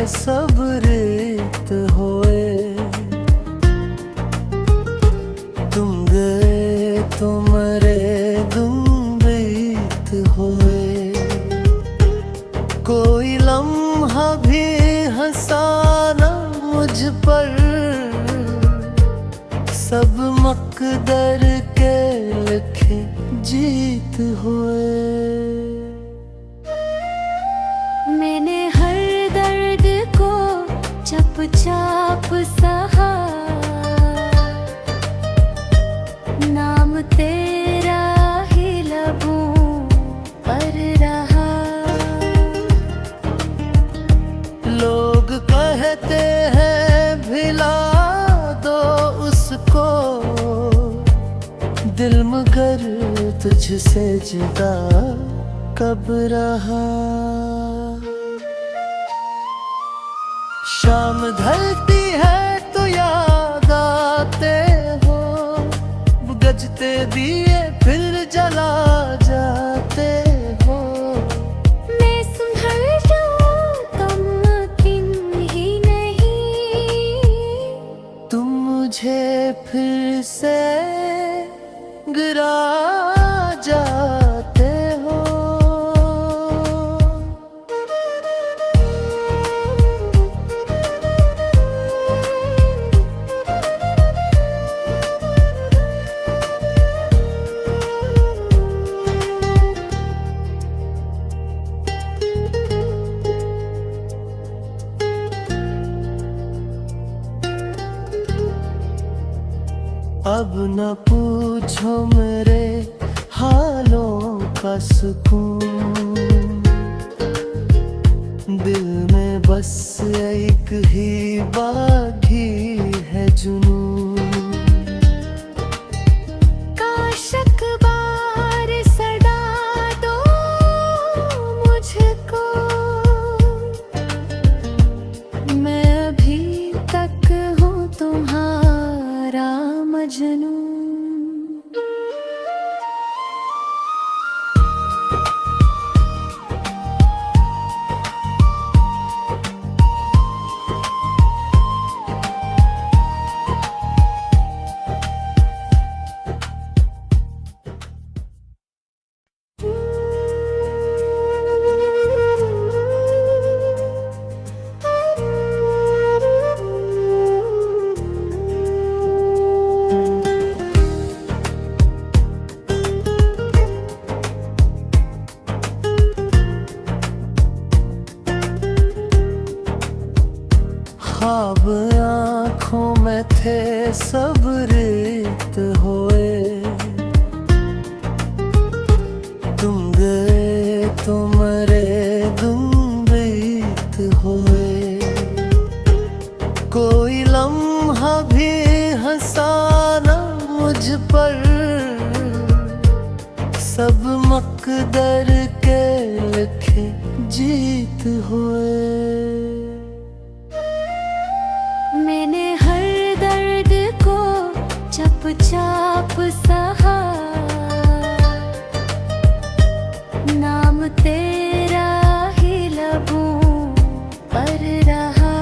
सब रेत होए। तुम गए तो मरे दिन बीत होए। कोई लम्हा भी हंसाना मुझ पर, सब मकदर के लिखे जीत हुए। मैंने हर दर्द को चुपचाप सहा, नाम तेरा ही लबों पर रहा। लोग कहते हैं भिला दो उसको, दिल मगर तुझसे जुदा कब रहा। शाम ढलती है तो याद आते हो, बुझते दिए फिर जला जाते हो। मैं सुधर जाऊं तुम यकीन ही नहीं, तुम मुझे फिर से गिरा जाते हो। अब न पूछो मेरे हालों का सुकून, दिल में बस एक ही बागी है जुनून। काश अखबार सड़ा दो मुझको, मैं अभी तक हूँ तुम्हारा मजनू। ख्वाब आँखों में थे सब रेत होए। तुम गए तो मरे दिन बीत होए। कोई लम्हा भी हंसाना मुझ पर, सब मकदर के लिखे जीत हुए। मैंने हर दर्द को चुपचाप सहा, नाम तेरा ही लबों पर रहा।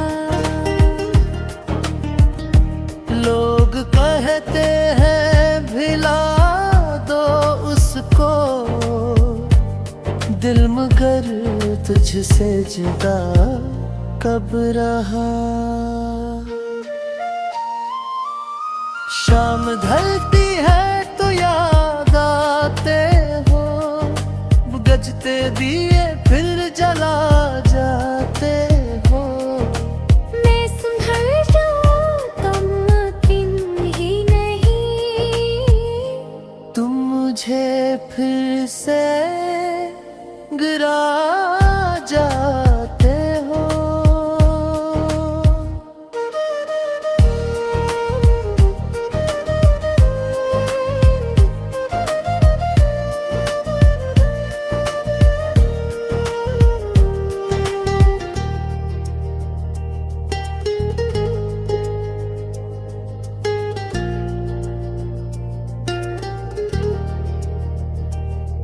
लोग कहते हैं भिला दो उसको, दिल मगर तुझसे जुदा कब रहा। शाम ढलती है तो याद आते हो, बुझते दिए फिर जला जाते हो। मैं सुधर जाऊं तुम यकीन ही नहीं, तुम मुझे फिर से गिरा जाते हो।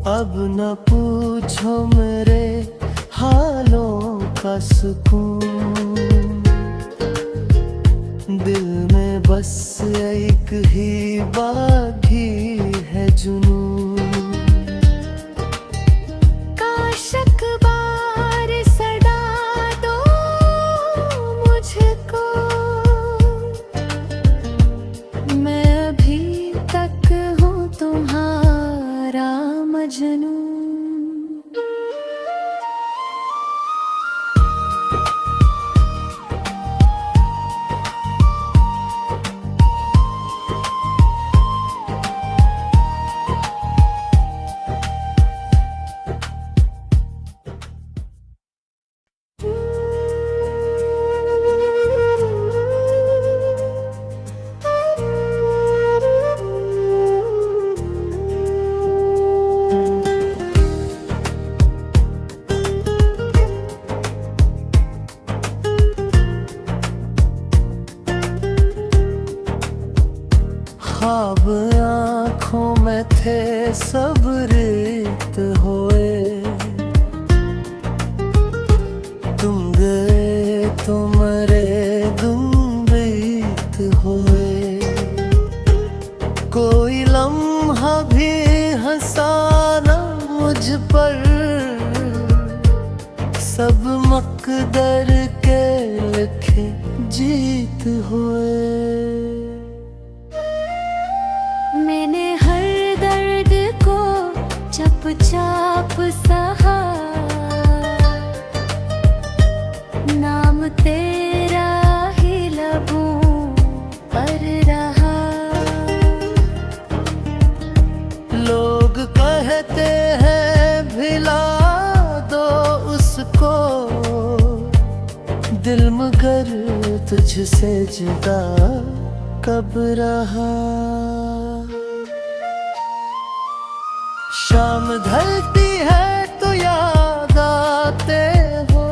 अब न पूछो मेरे हालों का सुकून, ही बागी है जुनून। काशक बार सड़ा दो मुझको, मैं अभी तक हूँ तुम्हारा मजनू। ख्वाब आँखों में थे सब रेत होए, तुम गए तो मरे तुम बीत होए। कोई लम्हा भी हंसाना मुझ पर, सब मकदर के लिखे जीत हुए। मैंने हर दर्द को चुपचाप सहा, नाम तेरा ही लबों पर रहा। लोग कहते हैं भिला दो उसको, दिल मगर तुझसे जुदा कब रहा। शाम ढलती है तो याद आते हो,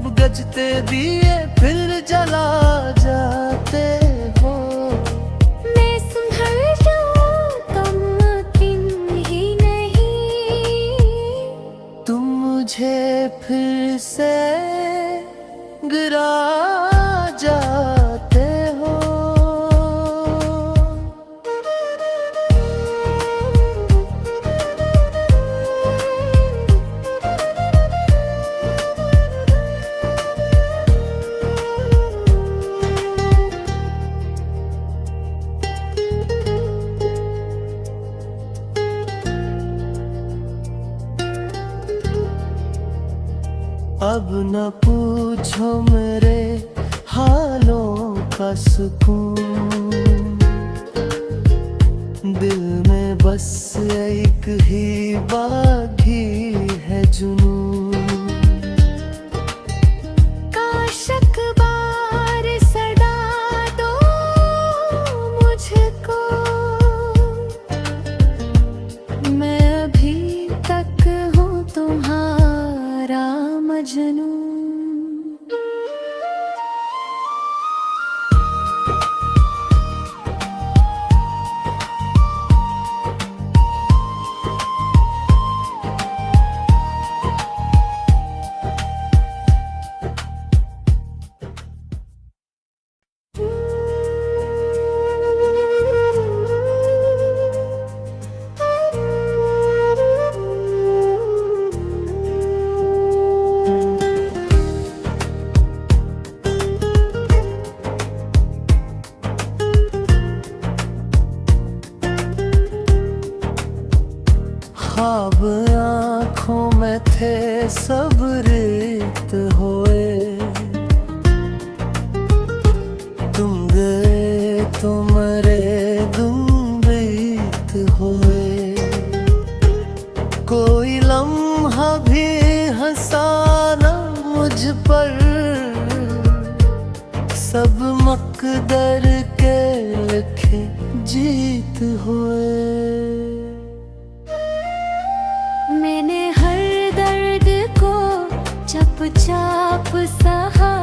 बुझते दिए फिर जला जाते हो। मैं संभल जाऊं तो मुमकिन ही नहीं, तुम मुझे फिर से गिरा जाते हो। अब न पूछो मेरे हालों का सुकून, दिल में बस एक ही बागी है जुनून। काशक बार सड़ा दो मुझको, मैं अभी तक हूँ तुम्हारा मजनू। ख्वाब आँखों में थे सब रेत होए, तुम गए तो मरे तुम बीत होए। कोई लम्हा भी हंसाना मुझ पर, सब मकदर के लिखे जीत हुए। मैंने हर दर्द को चुपचाप सहा,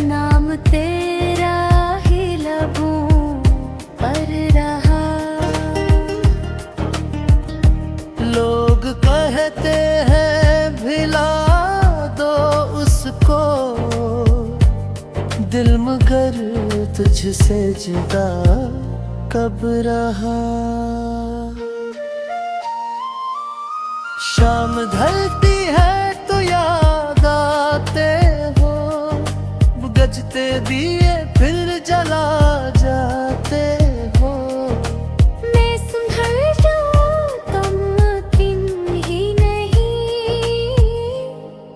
नाम तेरा ही लबों पर रहा। लोग कहते हैं भिला दो उसको, दिल मगर तुझसे जुदा कब रहा। शाम ढलती है तो याद आते हो, बुझते दिए फिर जला जाते हो। मैं सुधर जाऊं तुम यकीन ही नहीं,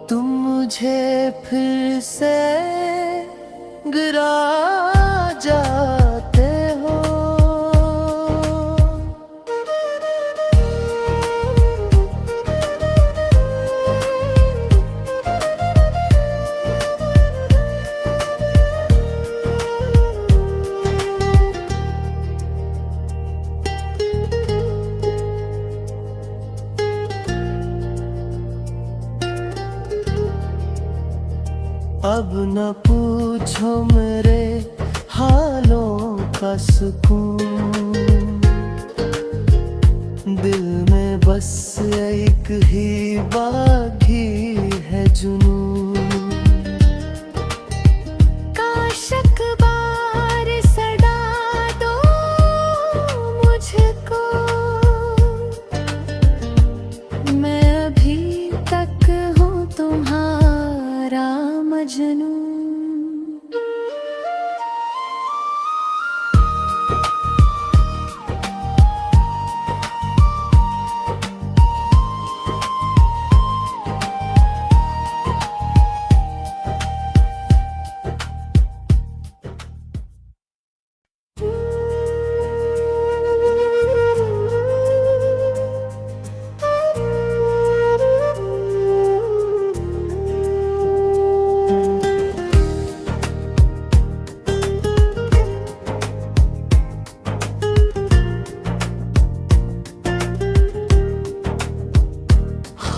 तुम मुझे फिर से गिरा जाते हो। अब न पूछो मेरे हालों का सुकून, दिल में बस एक ही बागी है जुनून। काश अखबार सड़ा दो मुझको, मैं अभी तक हूँ तुम्हारा मजनू।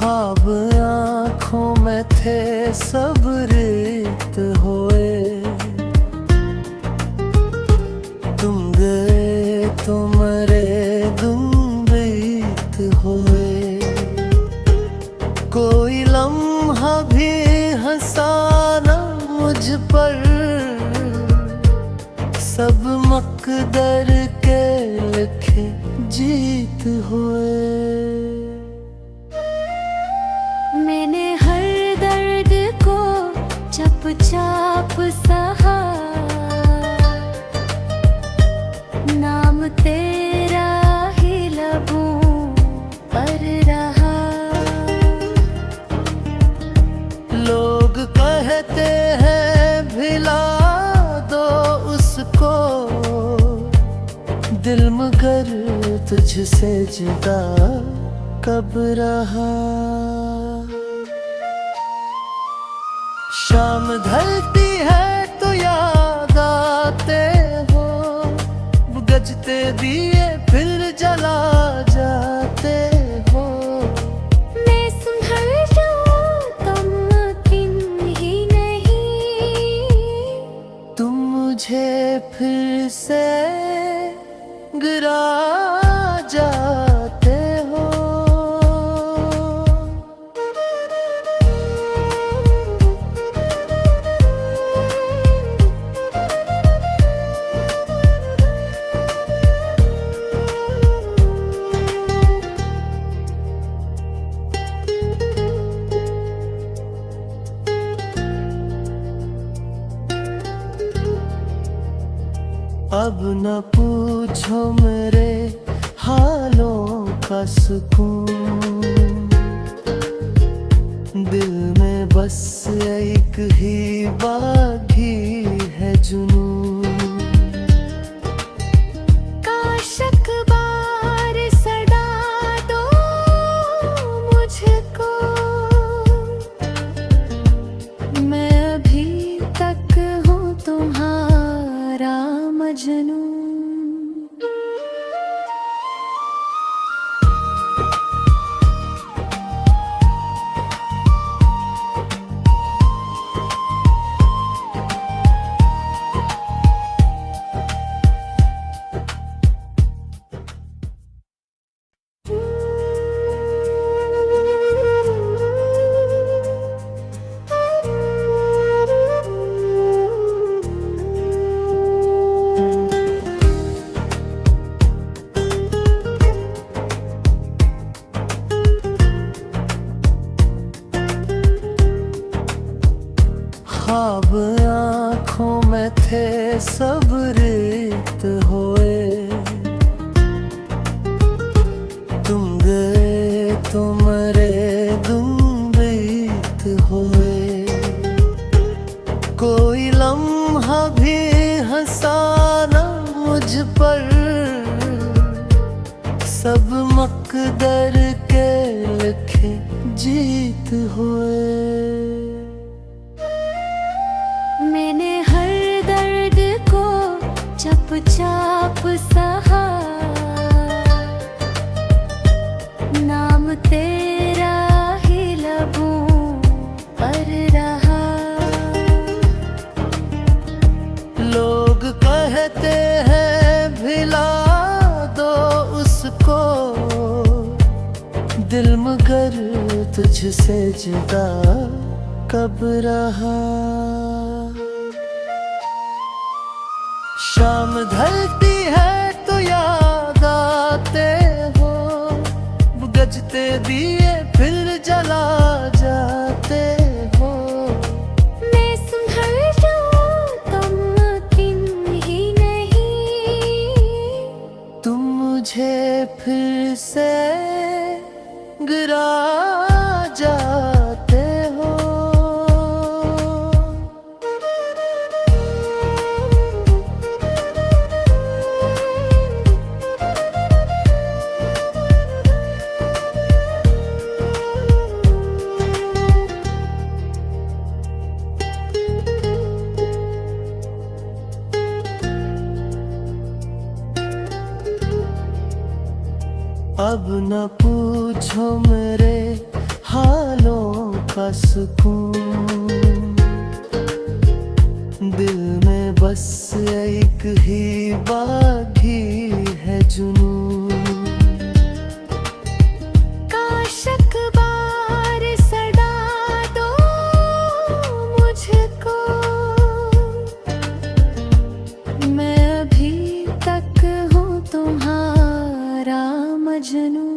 ख्वाब आँखों में थे सब रेत होए, तुम गए तो मरे दिन बीत होए। कोई लम्हा भी हंसा न मुझ पर, सब मकदर के लिखे जीत हुए। मैंने हर दर्द को चुपचाप सहा, नाम तेरा ही लबों पर रहा। लोग कहते हैं भिला दो उसको, दिल मगर तुझसे जुदा कब रहा। शाम ढलती है तो याद आते हो, बुझते दिए फिर जला जाते हो। मैं सुधर जाऊं तुम यकीन ही नहीं, तुम मुझे फिर से गिरा जाते हो। अब न पूछो मेरे हालों का सुकून, दिल में बस एक ही बागी है जुनून। काश अखबार सड़ा दो मुझको, मैं अभी तक हूँ तुम्हारा मजनू। हंसाना मुझ पर, सब मकदर के लिखे जीत हुए। मैंने हर दर्द को चुपचाप सहा, नाम तेरा ही लबों पर रहा। लोग कहते हैं भिला दो उसको, दिल मगर तुझसे जुदा कब रहा। शाम ढलती है तो याद आते हो, बुझते दिए फिर जला जाते हो। मैं सुधर जाऊं तुम यकीन ही नहीं, तुम मुझे फिर से गिरा जाते हो। अब न पूछो मेरे हालों का सुकून, दिल में बस एक ही बागी है जुनून। काश अखबार सड़ा दो मुझको, मैं अभी तक हूँ तुम्हारा मजनू।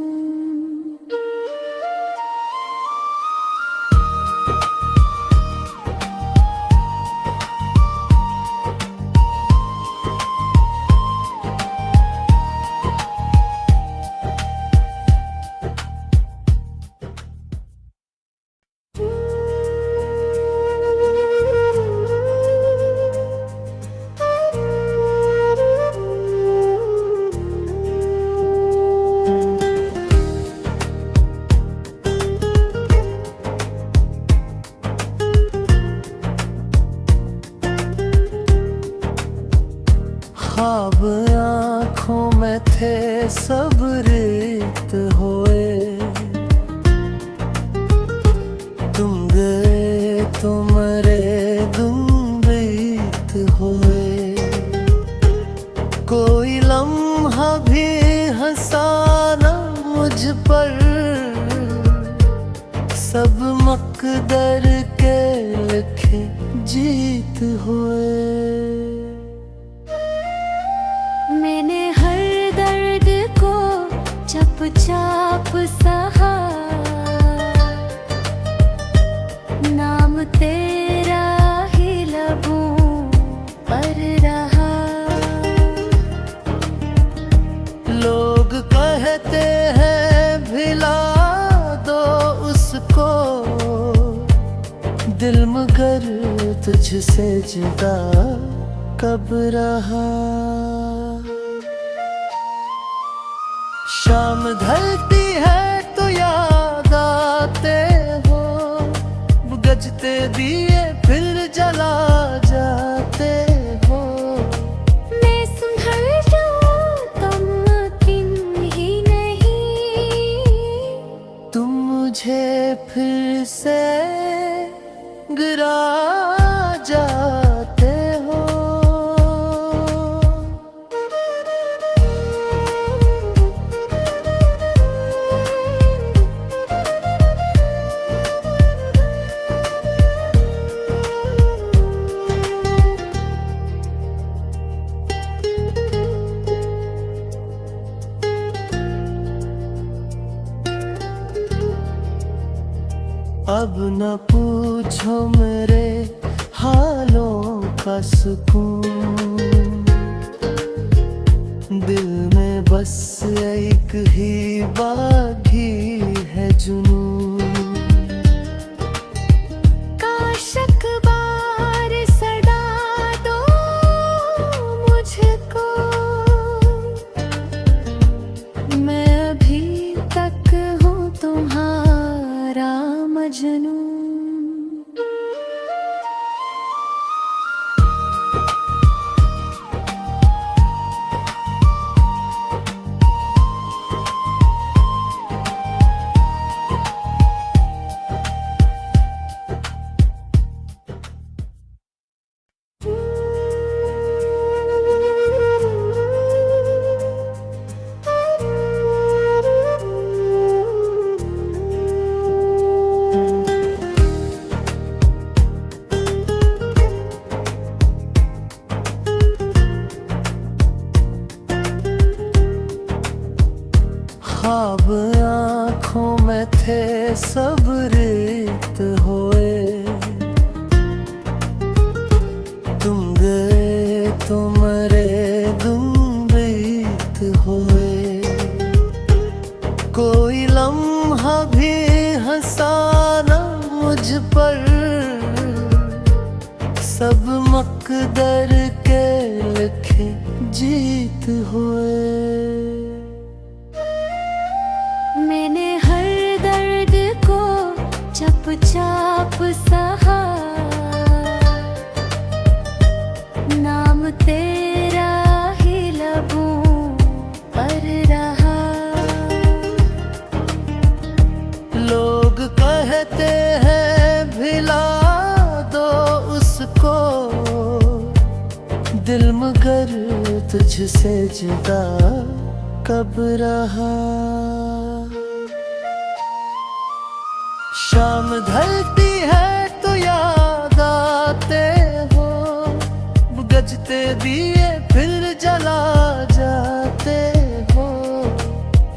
ख्वाब आँखों में थे सब रेत होए, तुम गए तो मरे दिन बीत होए। कोई लम्हा भी हंसाना मुझ पर, सब मकदर के लिखे जीत हुए। मैंने हर दर्द को चुपचाप सहा, नाम तेरा ही लबों पर रहा। लोग कहते हैं भिला दो उसको, दिल मगर तुझसे जुदा कब रहा। शाम ढलती है तो याद आते हो, बुझते दिए फिर जला जाते हो। मैं सुधर जाऊं तुम यकीन ही नहीं, तुम मुझे फिर से गिरा जाते हो। अब न पूछो मेरे हालों का सुकून, दिल में बस एक ही बागी है जुनून। काश अखबार सड़ा दो मुझको, ख्वाब आँखों में थे सब रेत होए, तुम गए तो मरे तुम बीत होए। कोई लम्हा भी हंसाना मुझ पर, सब मकदर के लिखे जीत हुए। मैंने हर दर्द को चुपचाप सहा, नाम तेरा ही लबों पर रहा। लोग कहते हैं भिला दो उसको, दिल मगर तुझसे जुदा कब रहा। शाम ढलती है तो याद आते हो, बुझते दिए फिर जला जाते हो।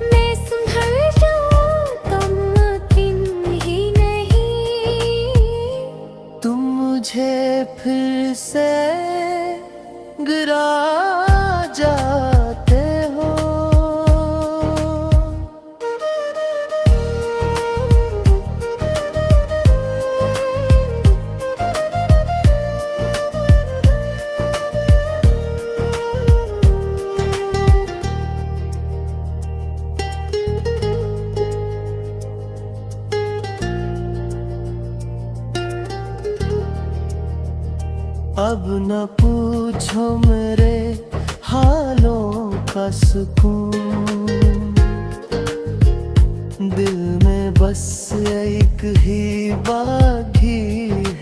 मैं संभल जाऊं तो मुमकिन ही नहीं, तुम मुझे फिर से गिरा जाते हो। अब न पूछो मेरे हालों का सुकून, दिल में बस एक ही बागी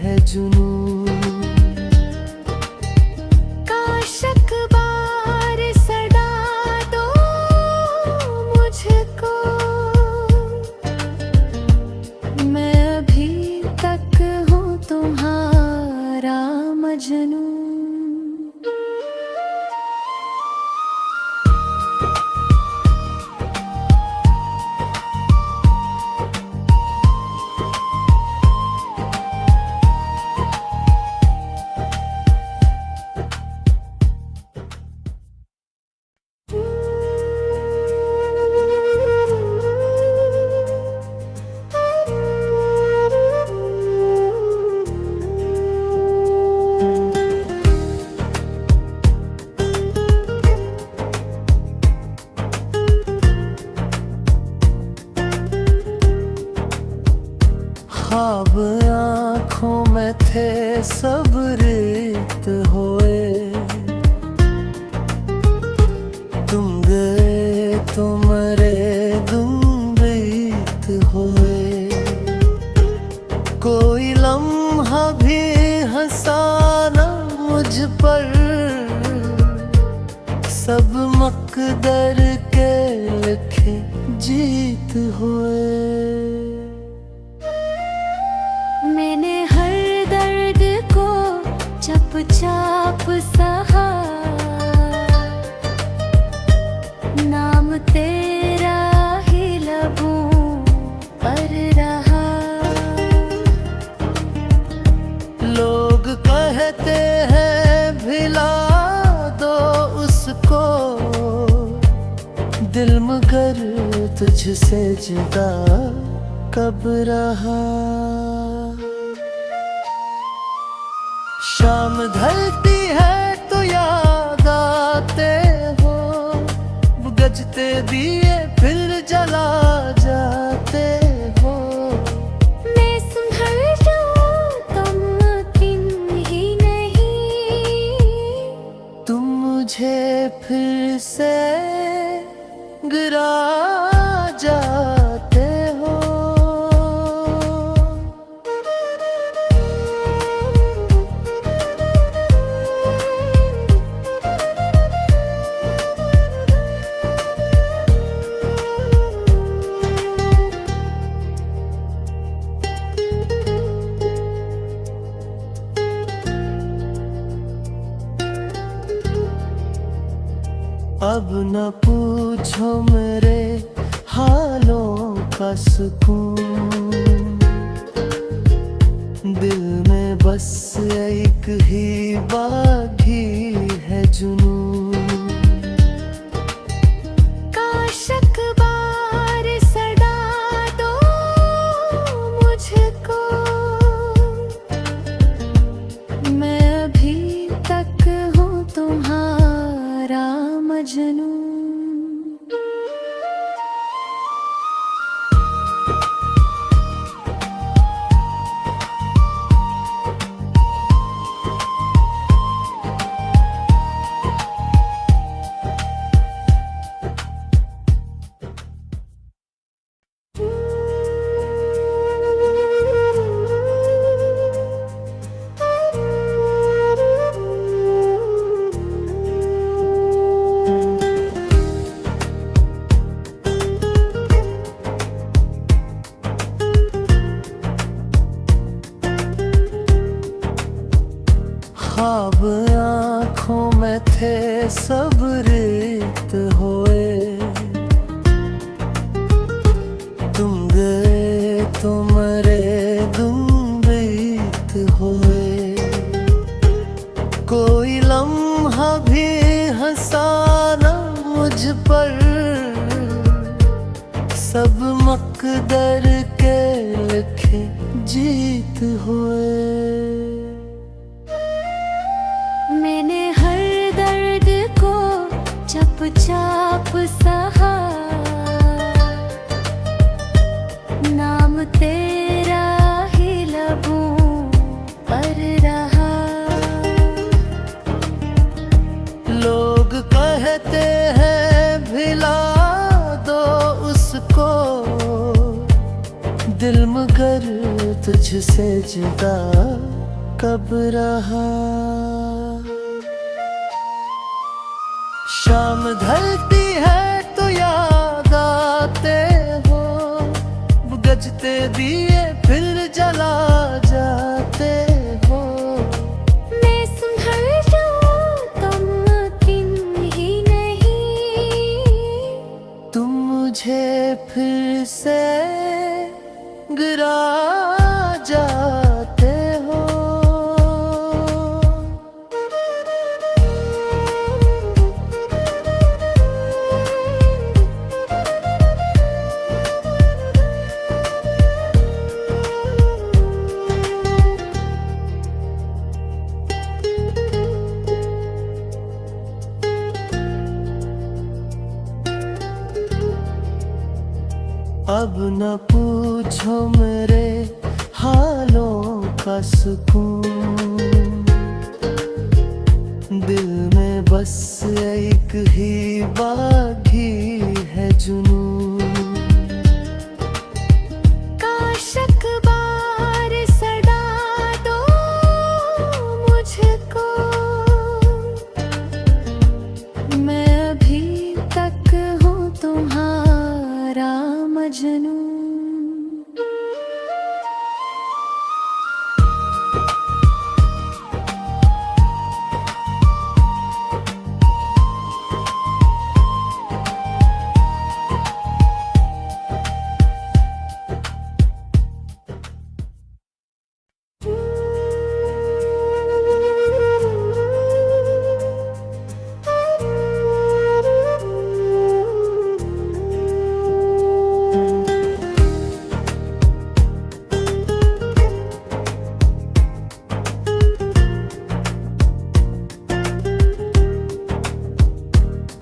है जुनून। काश अखबार सड़ा दो मुझको, मैं अभी तक हूँ तुम्हारा मजनू। ख्वाब आँखों में थे सब रेत होए, तुम गए तो मरे तुम बीत होए। कोई लम्हा भी हंसाना मुझ पर, सब मकदर के लिखे जीत हुए। मैंने हर दर्द को चुपचाप सहा, नाम तेरा ही लबों पर रहा। लोग कहते हैं भिला दो उसको, दिल मगर तुझसे जुदा कब रहा। शाम ढलती है तो याद आते हो, बुझते दिए फिर जला जाते हो। मैं संभल जाऊं तो मुमकिन ही नहीं, तुम मुझे फिर से गिरा जाते हो। अब न पूछो मेरे हालों का सुकून। दिल में बस एक ही बागी है जुनून। काशक बार सदा दो मुझको, मैं अभी तक हूँ तुम्हारा मजनू। ख्वाब आँखों में थे सब रेत होए। तुम गए तो मरे तुम बीत होए। कोई लम्हा भी हंसा ना मुझ पर, सब मकदर के लिखे जीत हुए। मैंने हर दर्द को चुपचाप सहा, नाम तेरा ही लबों पर रहा। लोग कहते हैं भिला दो उसको, दिल मगर तुझसे जुदा कब रहा। शाम ढलती है तो याद आते हो, बुझते दिए फिर जला जाते हो। मैं संभल जाऊं तो मुमकिन ही नहीं, तुम मुझे फिर से गिरा जाते हो। अब न पूछो मेरे हालों का सुकून। दिल में बस एक ही बागी है जुनून। काशक बार सदा दो मुझको, मैं अभी तक हूँ तुम्हारा मजनू।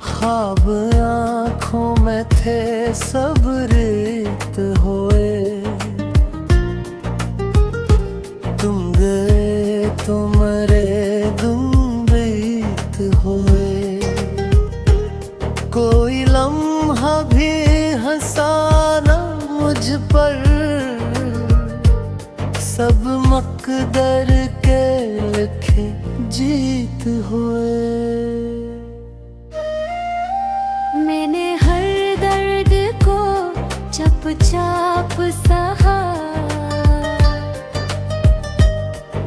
ख्वाब आँखों में थे सब रेत होए। तुम गए तो मरे तुम बीत होए। कोई लम्हा भी हंसा ना मुझ पर, सब मकदर के लिखे जीत हुए। मैंने हर दर्द को चुपचाप सहा,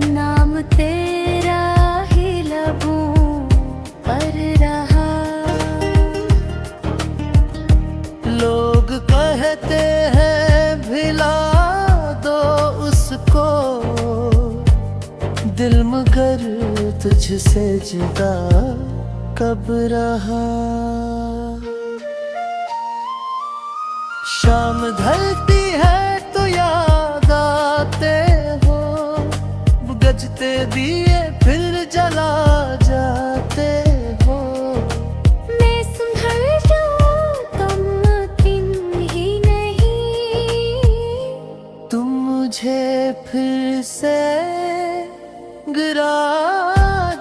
नाम तेरा ही लबों पर रहा। लोग तुझसे जुदा कब रहा। शाम ढलती है तो याद आते हो, बुझते दिए फिर जला जाते हो। मैं संभल जाऊं तुम मुमकिन ही नहीं, तुम मुझे फिर से गिरा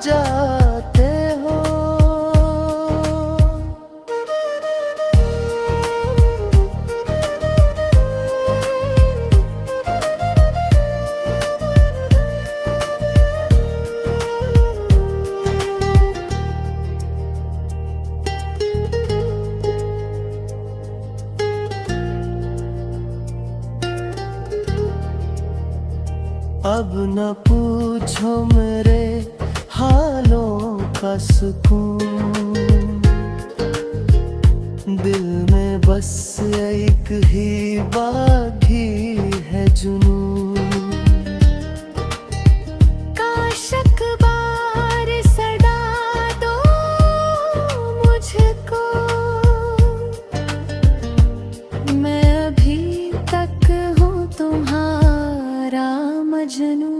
जाते हो। अब न पूछो मेरे हालों का सुकून, दिल में बस एक ही बागी है जुनून। काश अखबार सड़ा दो मुझको, मैं अभी तक हूँ तुम्हारा मजनू।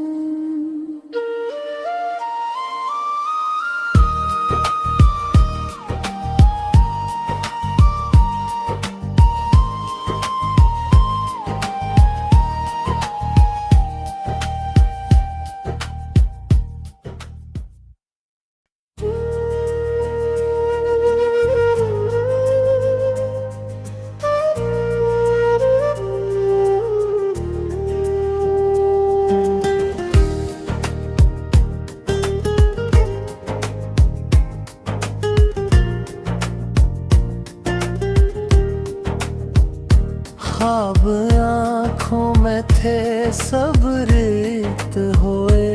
ख्वाब आँखों में थे सब रेत होए,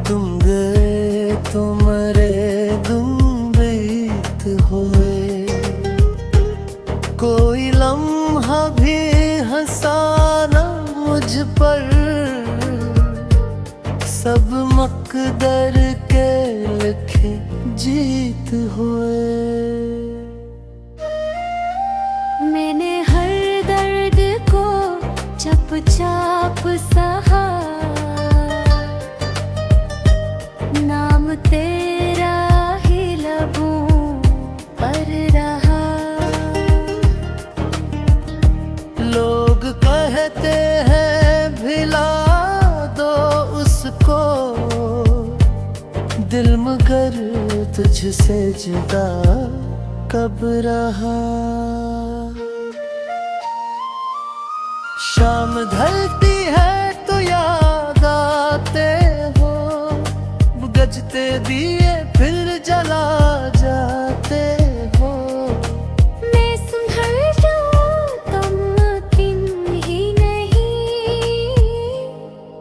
तुम गए तो मरे तुम बीत होए। कोई लम्हा भी हंसाना मुझ पर, सब मकदर के लिखे जीत हुए। मैंने हर दर्द को चुपचाप सहा, नाम तेरा ही लबों पर रहा। लोग कहते हैं भिला दो उसको, दिल मगर तुझसे जुदा कब रहा। शाम ढलती है तो याद आते हो, बुझते दिए फिर जला जाते हो। मैं संभल जाऊं तुम मुमकिन ही नहीं,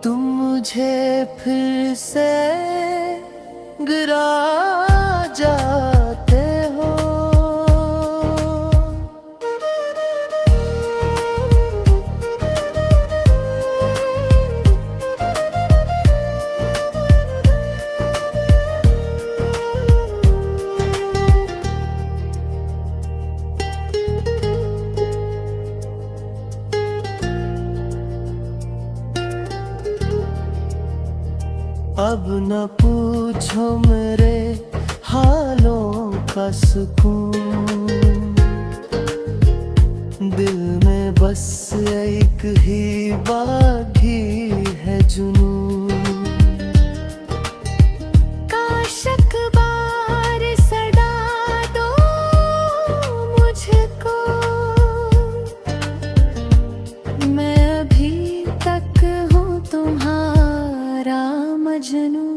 तुम मुझे फिर से गिरा जाते हो। अब न पूछो मेरे हालों का सुकून, दिल में बस एक ही बागी है जुनून। काश अखबार सड़ा दो मुझको, मैं अभी तक हूँ तुम्हारा मजनू।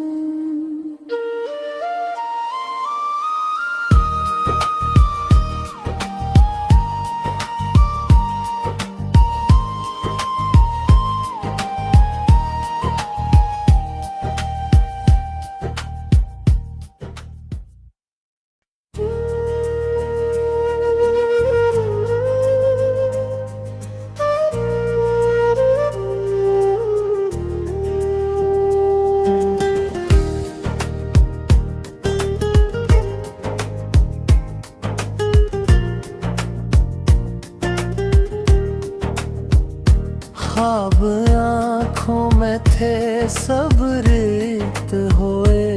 सब रेत होए।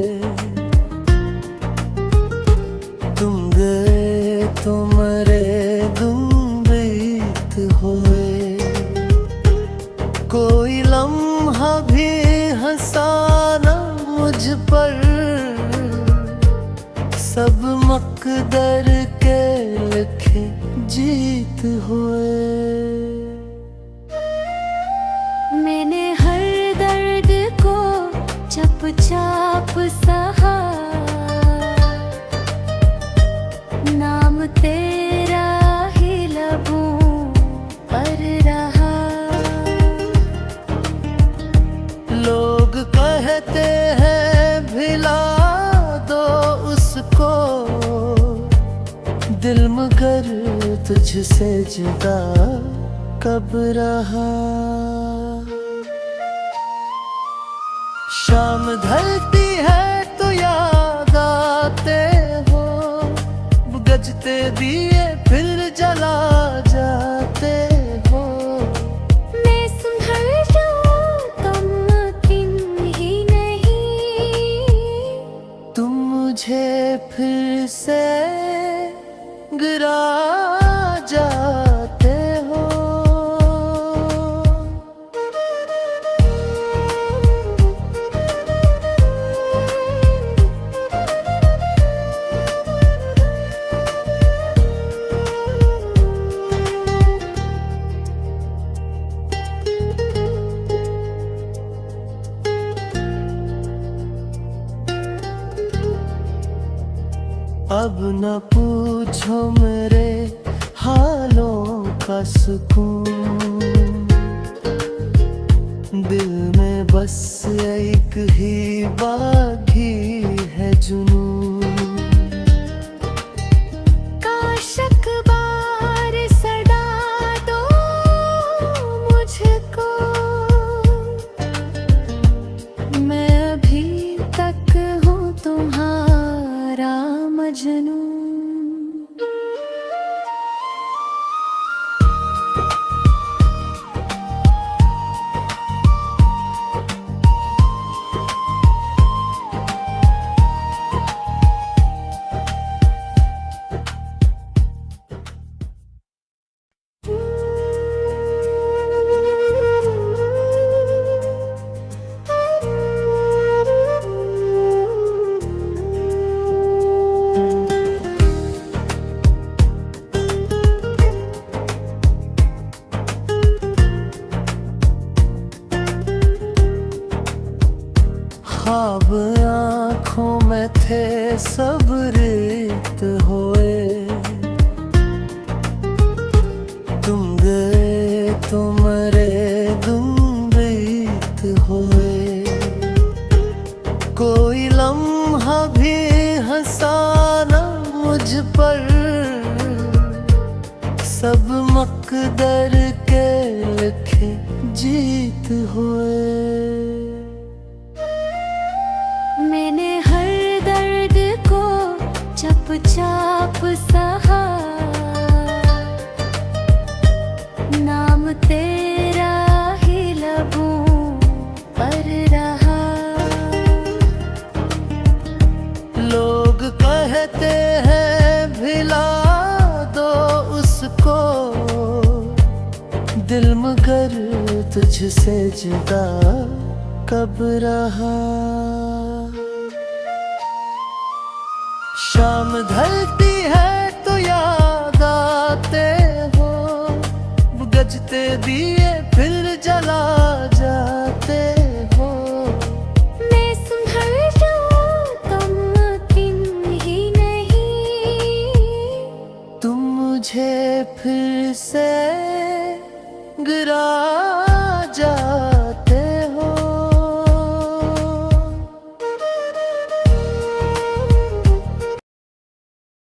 तुम गए तो मरे दुम बीत होए। कोई लम्हा भी हंसाना मुझ पर, सब मकदर के लिखे जीत हुए। मैंने हर दर्द को चुपचाप सहा, नाम तेरा ही लबों पर रहा। लोग कहते हैं भिला दो उसको, दिल मगर तुझसे जुदा कब रहा। शाम ढलती है तो याद आते हो, बुझते दिए फिर जला जाते हो। मैं संभल जाऊं तुम मुमकिन ही नहीं, तुम मुझे फिर से गिरा जाते हो। अब न पूछो मेरे हालों का सुकून, दिल में बस एक ही बागी है जुनून। काश अखबार सड़ा दो मुझको, मैं अभी तक हूँ तुम्हारा मजनू। ख्वाब आँखों में थे सब रेत होए। तुम गए तो मरे दुम बीत होए। कोई लम्हा भी हंसाना मुझ पर, सब मकदर के लिखे जीत हुए। मैंने हर दर्द को चुपचाप सहा, नाम तेरा ही लबों पर रहा। लोग कहते हैं भिला दो उसको, दिल मगर तुझसे जुदा कब रहा। शाम ढलती है तो याद आते हो, बुझते दिए फिर जला जाते हो। मैं संभल जाऊं तुम मुमकिन ही नहीं, तुम मुझे फिर से गिरा जा